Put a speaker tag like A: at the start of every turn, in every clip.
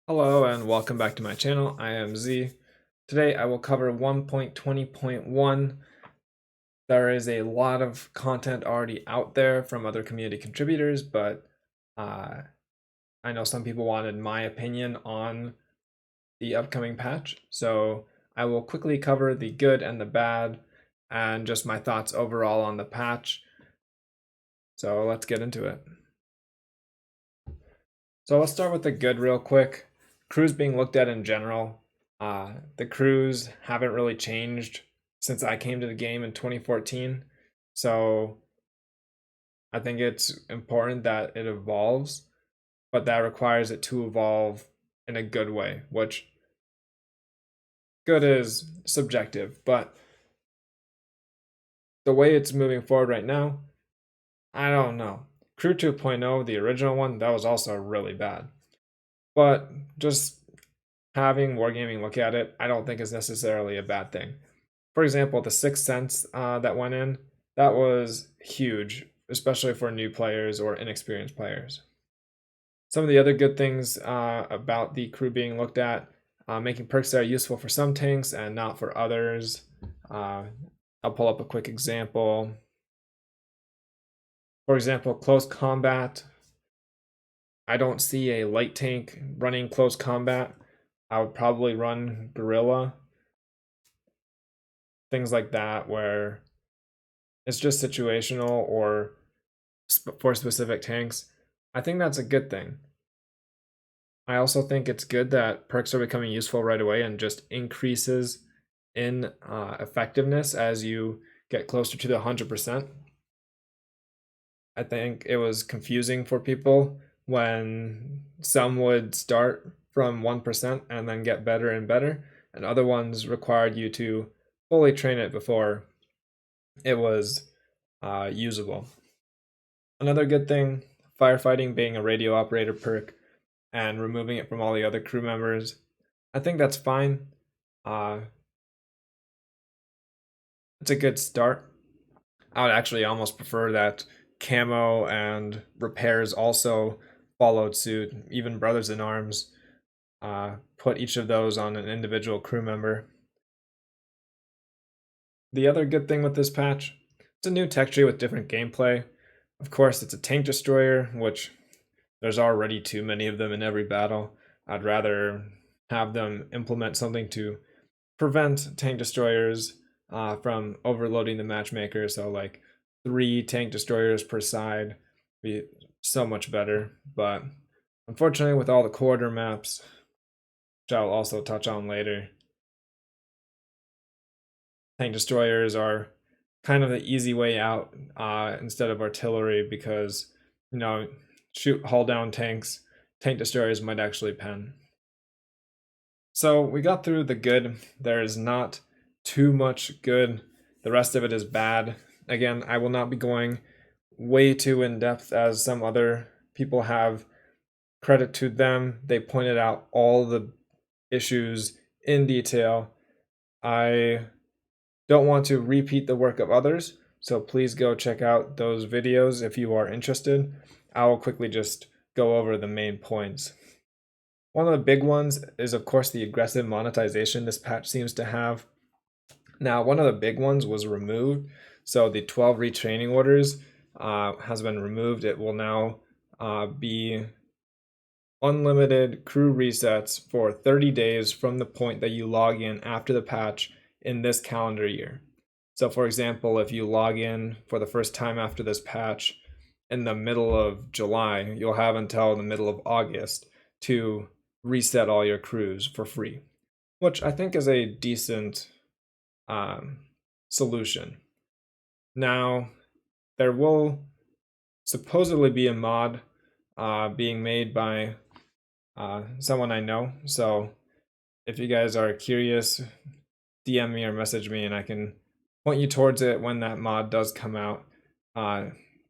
A: Hello and welcome back to my channel. I am Z. Today I will cover 1.20.1. There is a lot of content already out there from other community contributors, but uh, I know some people wanted my opinion on the upcoming patch. So I will quickly cover the good and the bad and just my thoughts overall on the patch. So let's get into it. So let's start with the good real quick. Crews being looked at in general. The crews haven't really changed since I came to the game in 2014. So I think it's important that it evolves, but that requires it to evolve in a good way, which good is subjective, but the way it's moving forward right now, I don't know. Crew 2.0, the original one, that was also really bad. But just having Wargaming look at it, I don't think is necessarily a bad thing. For example, the Sixth Sense that went in, that was huge, especially for new players or inexperienced players. Some of the other good things about the crew being looked at, making perks that are useful for some tanks and not for others. I'll pull up a quick example. For example, close combat. I don't see a light tank running close combat. I would probably run Guerrilla. Things like that where it's just situational or for specific tanks. I think that's a good thing. I also think it's good that perks are becoming useful right away and just increases in effectiveness as you get closer to the 100%. I think it was confusing for people when some would start from 1% and then get better and better, and other ones required you to fully train it before it was usable. Another good thing, firefighting being a radio operator perk and removing it from all the other crew members. I think that's fine. It's a good start. I would actually almost prefer that camo and repairs also followed suit. Even Brothers in Arms put each of those on an individual crew member. The other good thing with this patch, it's a new tech tree with different gameplay. Of course, it's a tank destroyer, which there's already too many of them in every battle. I'd rather have them implement something to prevent tank destroyers from overloading the matchmaker. So like 3 tank destroyers per side be so much better. But unfortunately, with all the corridor maps, which I'll also touch on later, tank destroyers are kind of the easy way out instead of artillery because, shoot hull down tanks, tank destroyers might actually pen. So we got through the good. There is not too much good. The rest of it is bad. Again, I will not be going way too in depth as some other people have. Credit to them. They pointed out all the issues in detail. I don't want to repeat the work of others, so please go check out those videos if you are interested. I will quickly just go over the main points. One of the big ones is, of course, the aggressive monetization this patch seems to have. Now, one of the big ones was removed. So the 12 retraining orders has been removed. It will now be unlimited crew resets for 30 days from the point that you log in after the patch in this calendar year. So for example, if you log in for the first time after this patch in the middle of July, you'll have until the middle of August to reset all your crews for free, which I think is a decent solution. Now, there will supposedly be a mod being made by someone I know. So if you guys are curious, DM me or message me and I can point you towards it when that mod does come out.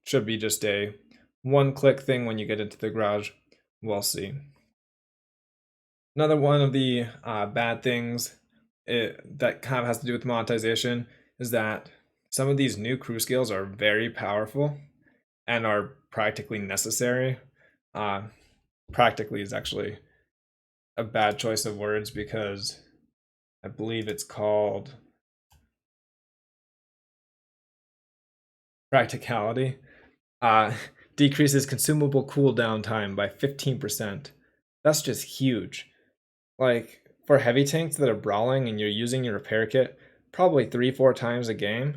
A: Should be just a one-click thing when you get into the garage. We'll see. Another one of the bad things that kind of has to do with monetization is that some of these new crew skills are very powerful and are practically necessary. Practically is actually a bad choice of words because I believe it's called practicality. Uh, decreases consumable cooldown time by 15%. That's just huge. Like, for heavy tanks that are brawling and you're using your repair kit probably 3-4 times a game,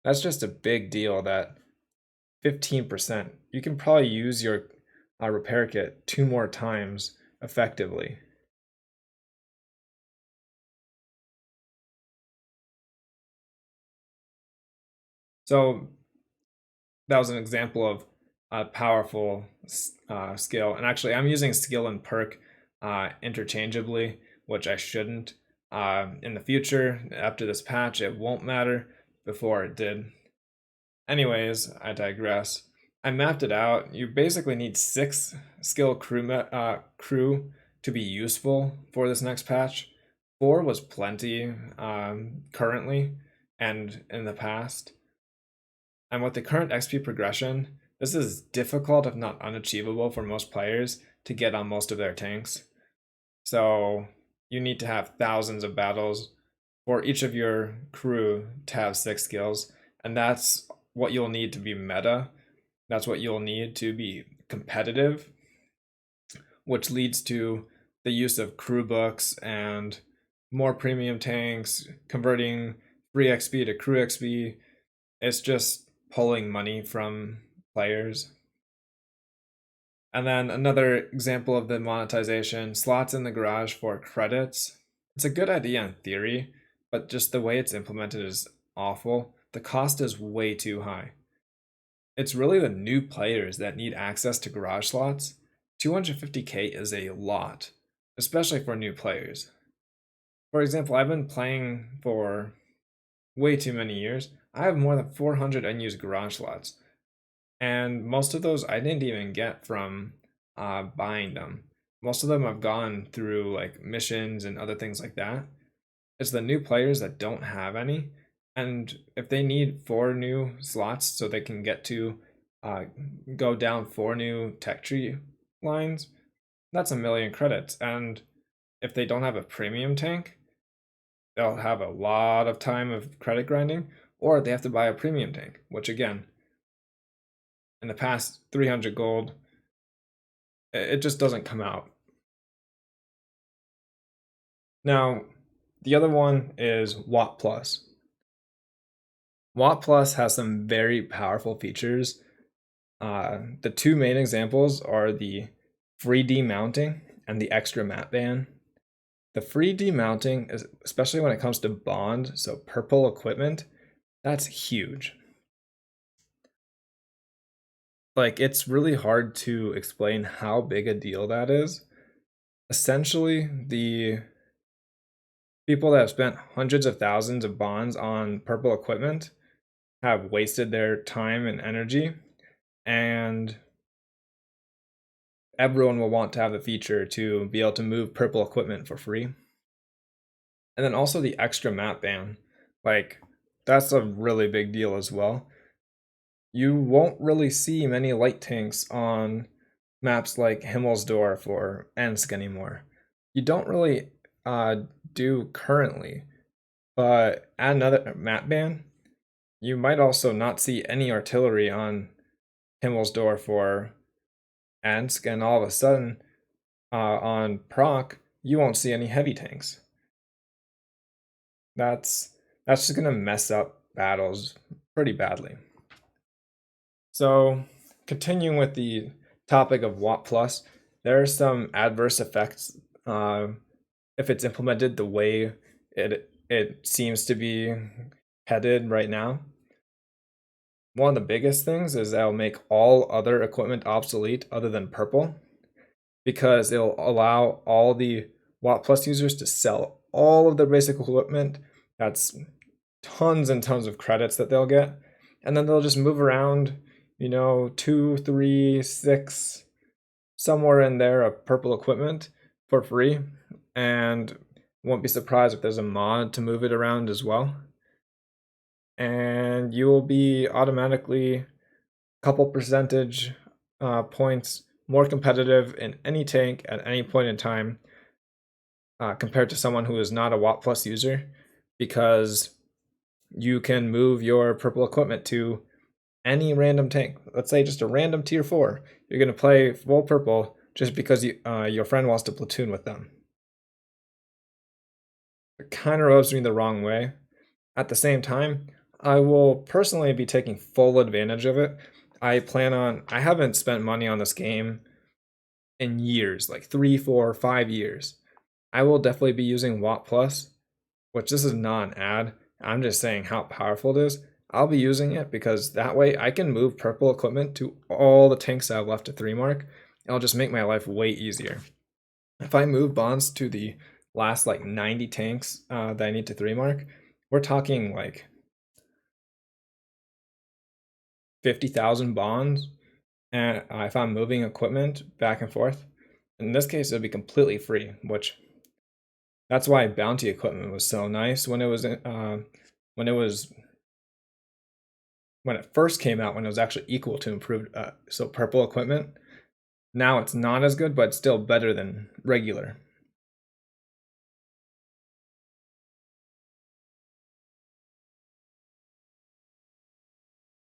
A: that's just a big deal. That 15%. You can probably use your repair kit 2 more times effectively. So that was an example of a powerful skill. And actually, I'm using skill and perk interchangeably, which I shouldn't. In the future, after this patch, it won't matter. Before it did. Anyways, I digress. I mapped it out. You basically need 6 skill crew to be useful for this next patch. 4 was plenty currently and in the past. And with the current XP progression, this is difficult, if not unachievable, for most players to get on most of their tanks. So you need to have thousands of battles for each of your crew to have 6 skills, and that's what you'll need to be meta. That's what you'll need to be competitive, which leads to the use of crew books and more premium tanks, converting free XP to crew XP. It's just pulling money from players. And then another example of the monetization, slots in the garage for credits. It's a good idea in theory, but just the way it's implemented is awful. The cost is way too high. It's really the new players that need access to garage slots. 250k is a lot, especially for new players. For example, I've been playing for way too many years. I have more than 400 unused garage slots, and most of those I didn't even get from buying them. Most of them have gone through like missions and other things like that. It's the new players that don't have any, and if they need 4 new slots so they can get to go down 4 new tech tree lines, that's a million credits. And if they don't have a premium tank, they'll have a lot of time of credit grinding, or they have to buy a premium tank, which again, in the past 300 gold, it just doesn't come out. Now, the other one is WoT Plus. WoT Plus has some very powerful features. The 2 main examples are the free demounting and the extra map ban. The free demounting is, especially when it comes to bond, so purple equipment, that's huge. Like, it's really hard to explain how big a deal that is. Essentially, the people that have spent hundreds of thousands of bonds on purple equipment have wasted their time and energy, and everyone will want to have the feature to be able to move purple equipment for free. And then also the extra map ban, like, that's a really big deal as well. You won't really see many light tanks on maps like Himmelsdorf or Ensk anymore. You don't really do currently, but add another map ban, you might also not see any artillery on Himmelsdorf or Ensk, and all of a sudden on proc, you won't see any heavy tanks. That's just gonna mess up battles pretty badly. So, continuing with the topic of WoT Plus, there are some adverse effects if it's implemented the way it seems to be headed right now. One of the biggest things is that'll make all other equipment obsolete other than purple, because it'll allow all the WoT Plus users to sell all of their basic equipment. That's tons and tons of credits that they'll get, and then they'll just move around, 2, 3, 6, somewhere in there of purple equipment for free, and won't be surprised if there's a mod to move it around as well. And you will be automatically a couple percentage points more competitive in any tank at any point in time compared to someone who is not a WoT Plus user, because you can move your purple equipment to any random tank. Let's say just a random tier 4. You're going to play full purple just because your friend wants to platoon with them. It kind of rubs me the wrong way. At the same time, I will personally be taking full advantage of it. I haven't spent money on this game in years, like 3, 4, 5 years. I will definitely be using WoT Plus, which this is not an ad. I'm just saying how powerful it is. I'll be using it because that way I can move purple equipment to all the tanks I have left to 3 mark. It'll just make my life way easier. If I move bonds to the last like 90 tanks that I need to 3 mark, we're talking like 50,000 bonds. And if I'm moving equipment back and forth, in this case, it'll be completely free, which that's why bounty equipment was so nice when it first came out, when it was actually equal to improved so purple equipment. Now it's not as good, but it's still better than regular.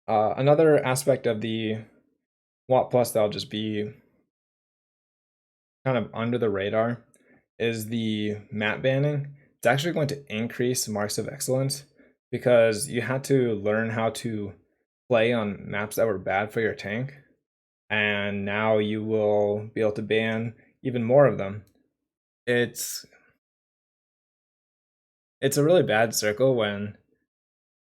A: Another aspect of the WoT Plus that'll just be kind of under the radar is the map banning. It's actually going to increase marks of excellence because you had to learn how to play on maps that were bad for your tank, and now you will be able to ban even more of them. It's a really bad circle when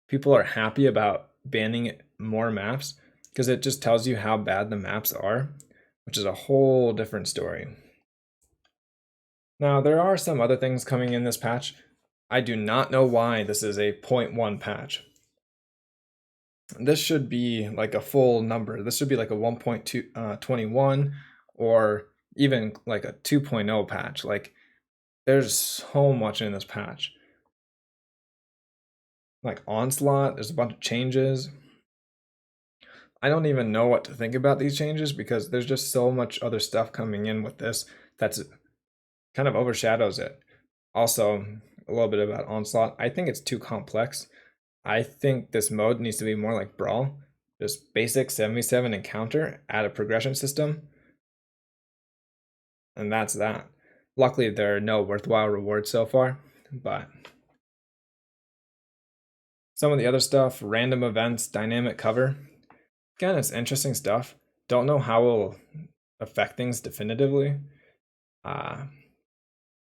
A: people are happy about banning more maps because it just tells you how bad the maps are, which is a whole different story. Now, there are some other things coming in this patch. I do not know why this is a 0.1 patch. This should be like a full number. This should be like a 1.21 or even like a 2.0 patch. Like, there's so much in this patch. Like Onslaught, there's a bunch of changes. I don't even know what to think about these changes because there's just so much other stuff coming in with this that's kind of overshadows it. Also, a little bit about Onslaught. I think it's too complex. I think this mode needs to be more like Brawl. Just basic 77 encounter, add a progression system, and that's that. Luckily, there are no worthwhile rewards so far, but some of the other stuff, random events, dynamic cover, again, it's interesting stuff. Don't know how it will affect things definitively.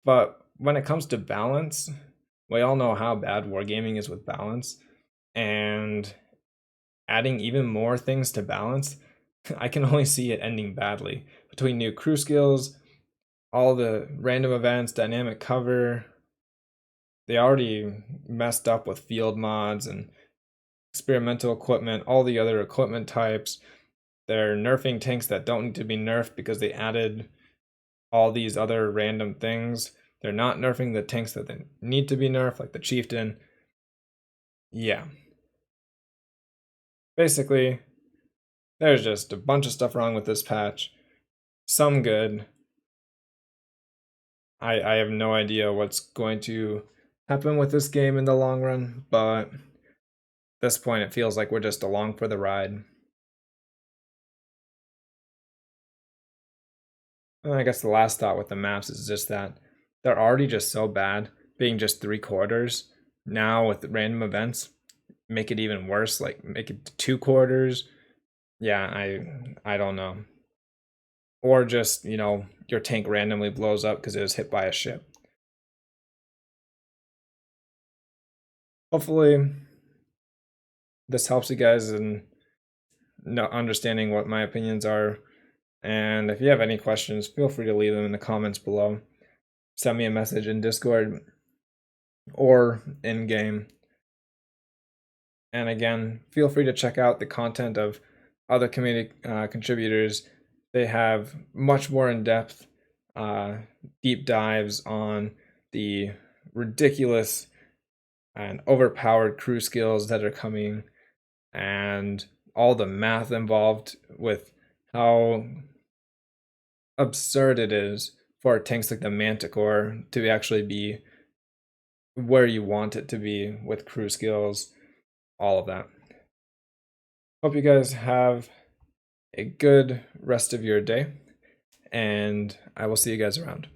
A: But when it comes to balance, we all know how bad wargaming is with balance. And adding even more things to balance, I can only see it ending badly. Between new crew skills, all the random events, dynamic cover, they already messed up with field mods and experimental equipment, all the other equipment types. They're nerfing tanks that don't need to be nerfed because they added all these other random things. They're not nerfing the tanks that they need to be nerfed, like the Chieftain. Yeah. Basically, there's just a bunch of stuff wrong with this patch. Some good. I have no idea what's going to happen with this game in the long run, but at this point it feels like we're just along for the ride. And I guess the last thought with the maps is just that they're already just so bad, being just 3/4. Now with the random events, make it even worse, like make it 2/4. Yeah, I don't know. Or just, your tank randomly blows up because it was hit by a ship. Hopefully this helps you guys in understanding what my opinions are. And if you have any questions, feel free to leave them in the comments below. Send me a message in Discord or in game. And again, feel free to check out the content of other community contributors. They have much more in-depth deep dives on the ridiculous and overpowered crew skills that are coming and all the math involved with how absurd it is for tanks like the Manticore to actually be where you want it to be with crew skills, all of that. Hope you guys have a good rest of your day, and I will see you guys around.